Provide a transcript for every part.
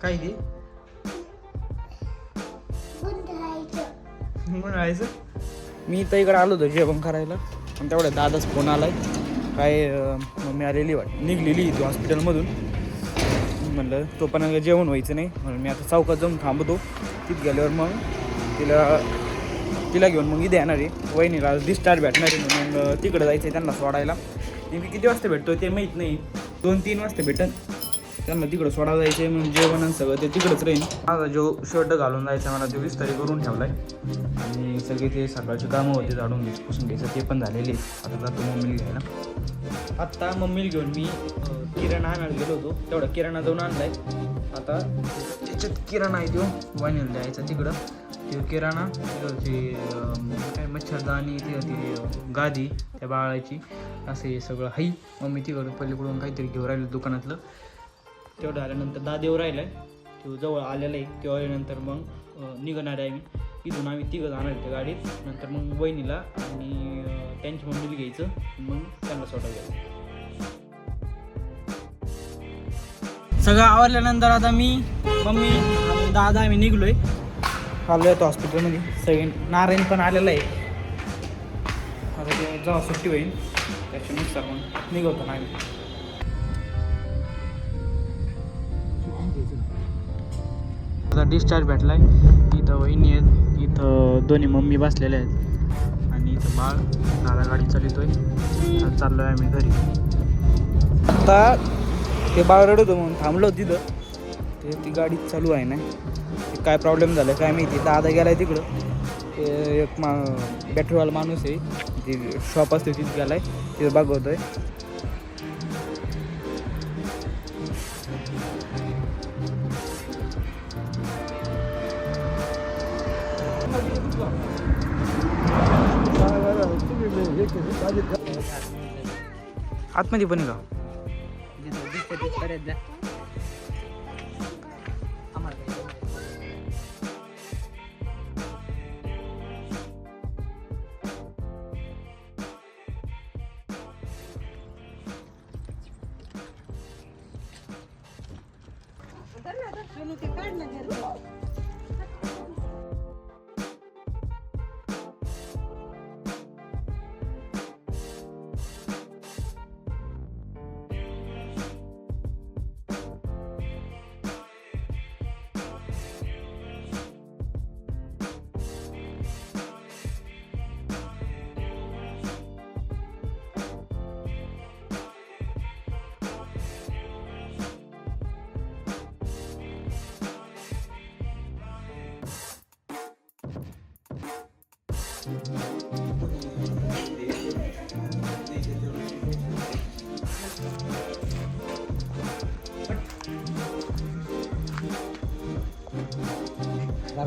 काय ते म्हणायचं? मी तर इकडे आलो होतो जेवण करायला पण तेवढ्या दादाच फोन आलाय. काय मम्मी आलेली निघलेली ती हॉस्पिटलमधून. म्हणलं तो पण जेवण व्हायचं नाही म्हणून मी आता चौकात जाऊन थांबतो. तिथं गेल्यावर मग तिला घेऊन मग इथे येणार आहे. वहिनीला डिस्चार्ज भेटणार आहे म्हणून तिकडं जायचं आहे त्यांना सोडायला. नेमकी किती वाजता भेटतो ते माहीत नाही. 2-3 वाजता भेटन त्यांना तिकडं सोडायला जायचं आहे. म्हणून जेवण आणि सगळं ते तिकडंच राहील. माझा जो शर्ट घालून जायचा मला तो विस्तारी करून ठेवला आहे. आणि सगळे ते सकाळची कामं होते झाडून घ्यायचं पुसून घ्यायचं ते पण झालेले. आता जातो मम्मीला घ्यायला. आत्ता मम्मीला घेऊन मी किराणा आणायला गेलो होतो. तेवढा किराणा जाऊन आणलाय. आता त्याच्यात किराणा आहे तो वाहिनीला द्यायचा तिकडं. ते किराणा तिकडची काय मच्छरदाणी ती गादी त्या बाळाची असं हे सगळं हाई. मम्मी तिकडं पलीकडून काहीतरी घेऊन राहिलं दुकानातलं. तेवढं आल्यानंतर दादेवर राहिलं आहे तो जवळ आलेलं आहे. तेव्हा आल्यानंतर मग निघणार आहे आम्ही. इथून आम्ही तिघं जाणार त्या गाडीत. नंतर मग वहिनीला आणि त्यांची मम्मीला घ्यायचं मग त्यांना सोडायला घ्यायचं. सगळं आवरल्यानंतर आता मी मम्मी आणि दादा आम्ही निघलोय. आलो आहे हॉस्पिटलमध्ये. सगळे नारायण पण आलेलं आहे. आता ते जेव्हा सुट्टी होईल त्याच्यानुसार मग निघवतो ना आम्ही. आता डिस्चार्ज भेटला आहे. इथं वहिनी आहेत. इथं दोन्ही मम्मी बसलेल्या आहेत आणि इथं बाळ दादा गाडी चालवतोय. तर चाललो आहे आम्ही घरी. आता ते बाळ रडत होतं म्हणून थांबलो तिथं. ती गाडी चालू आहे ना. ते काय प्रॉब्लेम झालं काय माहिती. दादा गेला आहे तिकडं. ते एक बॅटरीवाला माणूस आहे ते शॉप असते तिथं गेला आहे. तिथं बघवतो आहे. आतमध्ये पण का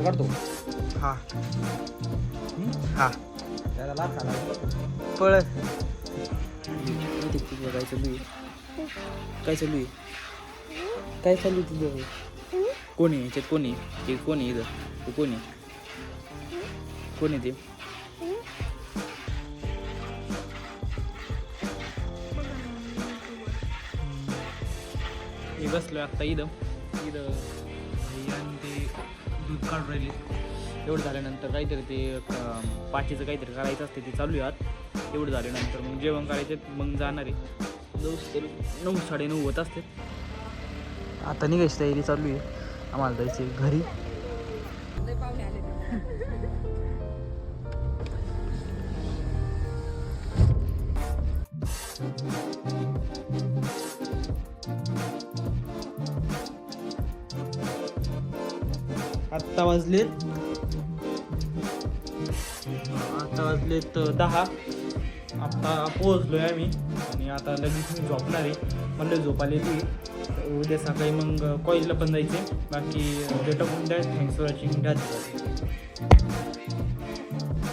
काढतो. हा हा पळ. काय चालू आहे काय चालू आहे काय चालू आहे तुझं? कोणी याच्यात कोणी ते कोणी इथं ते कोणी कोणी ते मी बसलोय आत्ता इथं आणि ते दूध काढून राहिले. एवढं झाल्यानंतर काहीतरी ते पाचीचं काहीतरी करायचं असते ते चालू आहे. एवढं झाल्यानंतर मग जेवण करायचं मग जाणार आहे. 9-9:30 होत असते. आता निघायची तयारी चालू आहे. आम्हाला जायचं आहे घरी. आत्ता वाजलेत 10. आत्ता पोहोचलोय आम्ही आणि आता लगेच मी झोपणार आहे. मला झोप आलेली. उद्या सकाळी मग कॉलेजला पण जायचे. बाकी भेटून द्या. Thanks for watching.